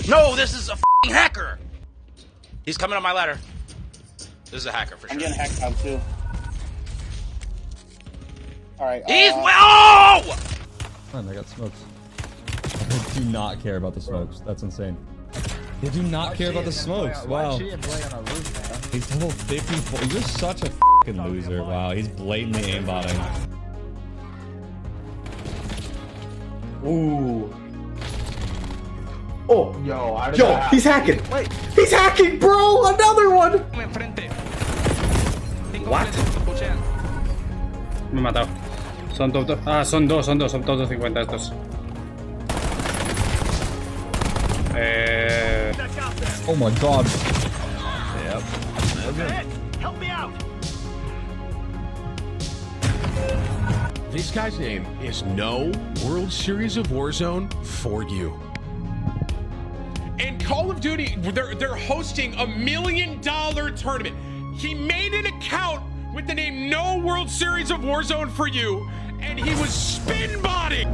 No, this is a f***ing hacker. He's coming on my ladder. This is a hacker for sure. I'm getting hacked out too. Alright, He's oh! Man, I got smokes. I do not care about the smokes. That's insane. They do not care about the smokes. Wow. He's level 54. You're such a fucking loser. Wow, he's blatantly aimbotting. Ooh. Oh, yo, he's hacking. Wait. He's hacking, bro. Another one. What? Me he matado. Son dos. Ah, son dos. Son todos 50 estos. Oh my god. Yep. Help me out. This guy's name is No World Series of Warzone for you. And Call of Duty, they're hosting $1 million tournament. He made an account with the name No World Series of Warzone for you, and he was spin botting.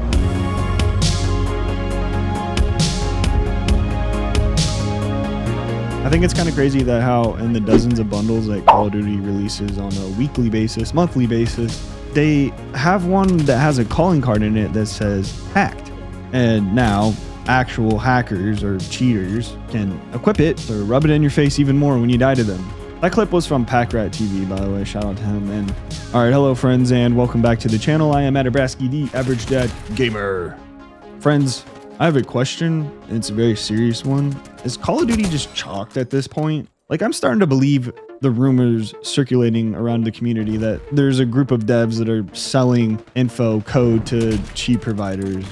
I think it's kind of crazy that how in the dozens of bundles that Call of Duty releases on a weekly basis, monthly basis, they have one that has a calling card in it that says hacked. And now actual hackers or cheaters can equip it or rub it in your face even more when you die to them. That clip was from Packrat TV, by the way. Shout out to him. And all right, hello friends, and welcome back to the channel. I am addabraski, the average dad gamer. Friends, I have a question, and it's a very serious one. Is Call of Duty just chalked at this point? Like, I'm starting to believe the rumors circulating around the community that there's a group of devs that are selling info code to cheat providers.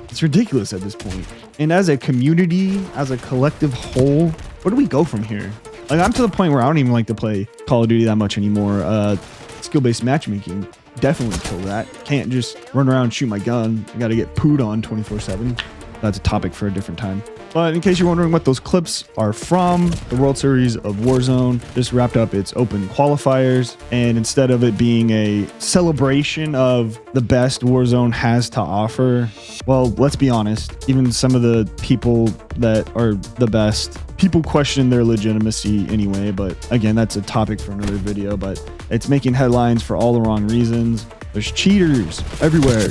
It's ridiculous at this point. And as a community, as a collective whole, where do we go from here? Like, I'm to the point where I don't even like to play Call of Duty that much anymore. Skill-based matchmaking, definitely kill that. Can't just run around and shoot my gun. I gotta get pooed on 24/7. That's a topic for a different time. But in case you're wondering what those clips are from, the World Series of Warzone just wrapped up its open qualifiers. And instead of it being a celebration of the best Warzone has to offer, well, let's be honest, even some of the people that are the best, people question their legitimacy anyway. But again, that's a topic for another video, but it's making headlines for all the wrong reasons. There's cheaters everywhere.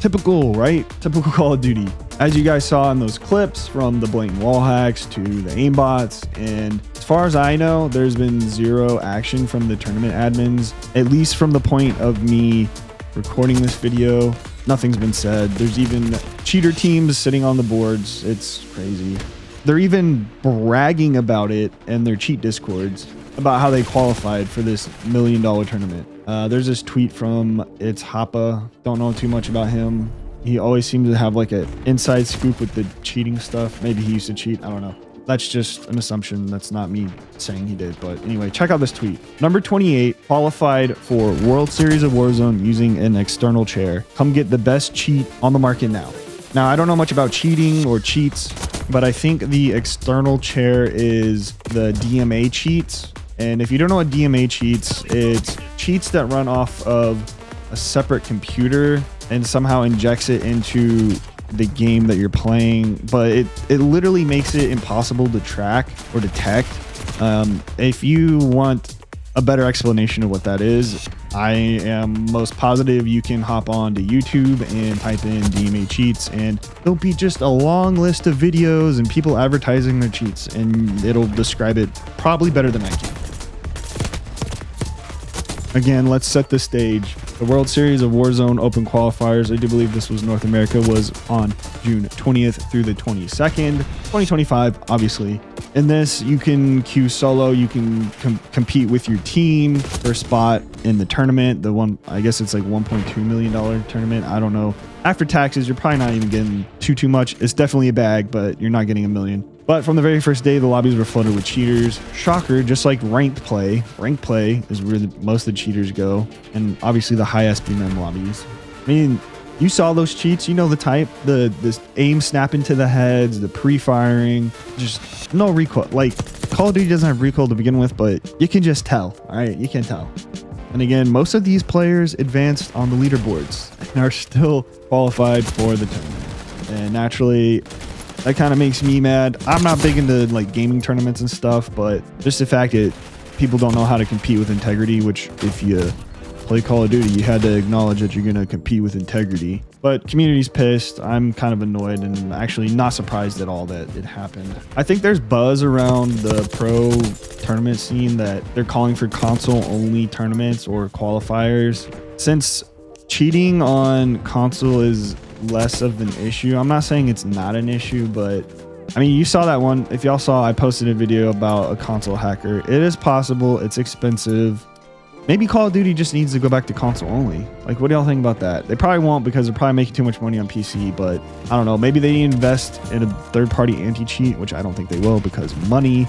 Typical, right? Typical Call of Duty. As you guys saw in those clips, from the blatant wall hacks to the aimbots, and as far as I know, there's been zero action from the tournament admins, at least from the point of me recording this video. Nothing's been said. There's even cheater teams sitting on the boards. It's crazy. They're even bragging about it in their cheat discords about how they qualified for this $1 million tournament. There's this tweet from It's Hoppa. Don't know too much about him. He always seems to have like an inside scoop with the cheating stuff. Maybe he used to cheat. I don't know. That's just an assumption. That's not me saying he did. But anyway, check out this tweet. Number 28 qualified for World Series of Warzone using an external chair. Come get the best cheat on the market now. Now, I don't know much about cheating or cheats, but I think the external chair is the DMA cheats. And if you don't know what DMA cheats, it's cheats that run off of a separate computer and somehow injects it into the game that you're playing, but it literally makes it impossible to track or detect. If you want a better explanation of what that is, I am most positive you can hop on to YouTube and type in DMA cheats, and there'll be just a long list of videos and people advertising their cheats, and it'll describe it probably better than I can. Again, let's set the stage. The World Series of Warzone Open Qualifiers, I do believe this was North America, was on June 20th through the 22nd, 2025, obviously. In this, you can queue solo, you can compete with your team for a spot in the tournament. The one, I guess it's like $1.2 million tournament. I don't know. After taxes, you're probably not even getting too much. It's definitely a bag, but you're not getting $1 million. But from the very first day, the lobbies were flooded with cheaters. Shocker, just like ranked play. Ranked play is where most of the cheaters go. And obviously the high SPMM lobbies. I mean, you saw those cheats. You know the type. This aim snap into the heads, the pre-firing. Just no recoil. Like, Call of Duty doesn't have recoil to begin with, but you can just tell. All right, you can tell. And again, most of these players advanced on the leaderboards and are still qualified for the tournament. And naturally, That kind of makes me mad. I'm not big into like gaming tournaments and stuff, but just the fact that people don't know how to compete with integrity, which if you play Call of Duty, you had to acknowledge that you're going to compete with integrity. But community's pissed. I'm kind of annoyed and actually not surprised at all that it happened. I think there's buzz around the pro tournament scene that they're calling for console only tournaments or qualifiers. Since cheating on console is less of an issue, I'm not saying it's not an issue, but I mean, you saw that one. If y'all saw, I posted a video about a console hacker. It is possible. It's expensive. Maybe Call of Duty just needs to go back to console only. Like, what do y'all think about that? They probably won't because they're probably making too much money on PC, but I don't know. Maybe they invest in a third-party anti-cheat, which I don't think they will because money.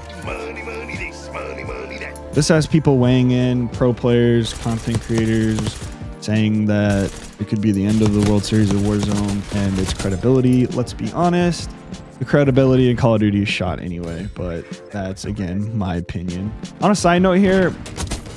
This has people weighing in, pro players, content creators, saying that it could be the end of the World Series of Warzone and its credibility. Let's be honest. The credibility in Call of Duty is shot anyway, but that's, again, my opinion. On a side note here,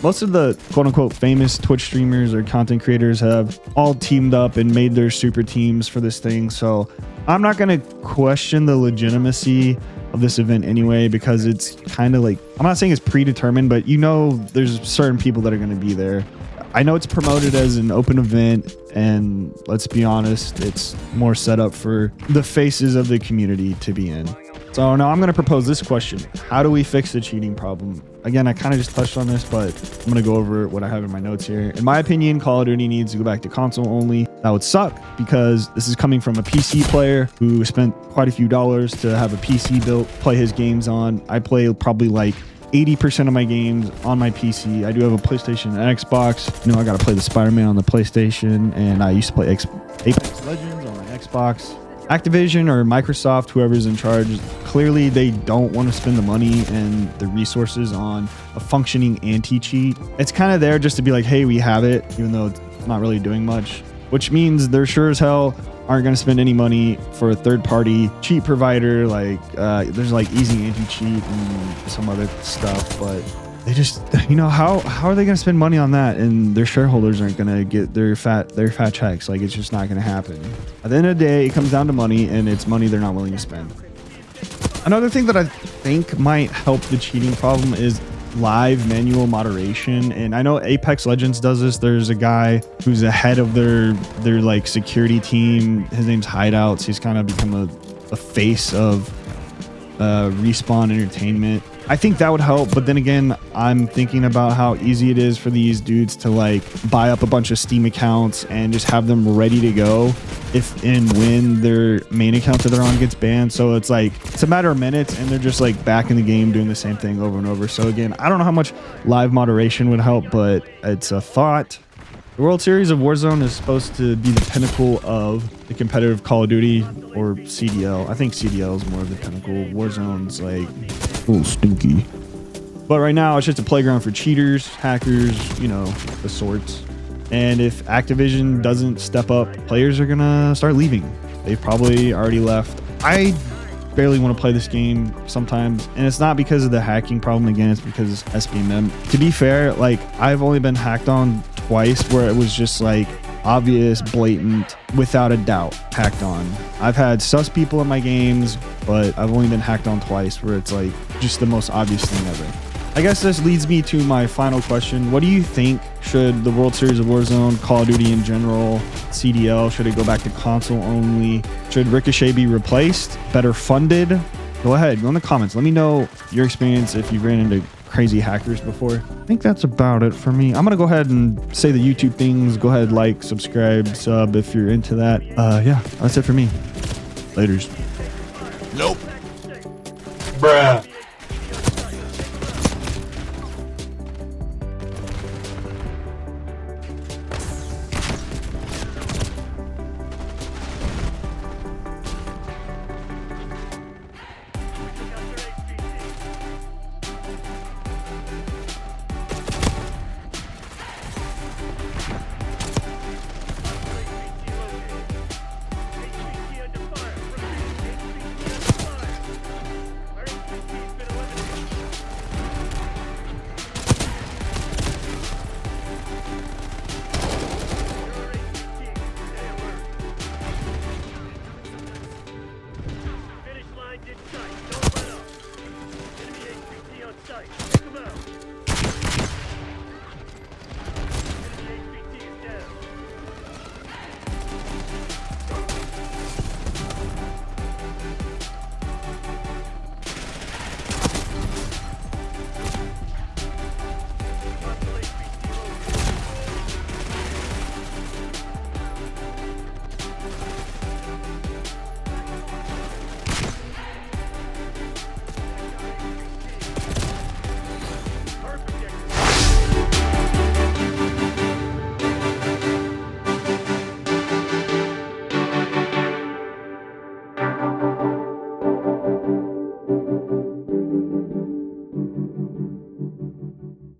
most of the quote-unquote famous Twitch streamers or content creators have all teamed up and made their super teams for this thing. So I'm not going to question the legitimacy of this event anyway, because it's kind of like, I'm not saying it's predetermined, but you know there's certain people that are going to be there. I know it's promoted as an open event, and let's be honest, it's more set up for the faces of the community to be in. So now I'm going to propose this question. How do we fix the cheating problem? Again, I kind of just touched on this, but I'm going to go over what I have in my notes here. In my opinion, Call of Duty needs to go back to console only. That would suck because this is coming from a PC player who spent quite a few dollars to have a PC built, play his games on. I play probably like 80% of my games on my PC. I do have a PlayStation and Xbox. You know, I got to play the Spider-Man on the PlayStation, and I used to play Apex Legends on my Xbox. Activision or Microsoft, whoever's in charge, clearly they don't want to spend the money and the resources on a functioning anti-cheat. It's kind of there just to be like, hey, we have it, even though it's not really doing much, which means they're sure as hell aren't going to spend any money for a third-party cheat provider. Like there's like Easy Anti-Cheat and some other stuff, but they just, you know, how are they going to spend money on that and their shareholders aren't going to get their fat checks? Like, it's just not going to happen. At the end of the day, it comes down to money, and it's money they're not willing to spend. Another thing that I think might help the cheating problem is live manual moderation. And I know Apex Legends does this. There's a guy who's the head of their like security team. His name's Hideouts. He's kind of become a face of Respawn Entertainment. I think that would help, but then again, I'm thinking about how easy it is for these dudes to like buy up a bunch of Steam accounts and just have them ready to go if and when their main account that they're on gets banned. So it's like, it's a matter of minutes and they're just like back in the game doing the same thing over and over. So again, I don't know how much live moderation would help, but it's a thought. The World Series of Warzone is supposed to be the pinnacle of the competitive Call of Duty or CDL. I think CDL is more of the pinnacle. Warzone's like a little stinky. But right now, it's just a playground for cheaters, hackers, you know, the sorts. And if Activision doesn't step up, players are going to start leaving. They've probably already left. I barely want to play this game sometimes, and it's not because of the hacking problem. Again, it's because SBMM. To be fair, like, I've only been hacked on twice where it was just like obvious, blatant, without a doubt hacked on. I've had sus people in my games, but I've only been hacked on twice where it's like just the most obvious thing ever. I guess this leads me to my final question. What do you think? Should the World Series of Warzone, Call of Duty in general, CDL, should it go back to console only? Should Ricochet be replaced? Better funded? Go ahead, go in the comments. Let me know your experience if you've ran into crazy hackers before. I think that's about it for me. I'm gonna go ahead and say the YouTube things. Go ahead, like, subscribe, sub if you're into that. Yeah, that's it for me. Laters. Nope. Bruh. HVT under fire. HVT under fire. Bravo.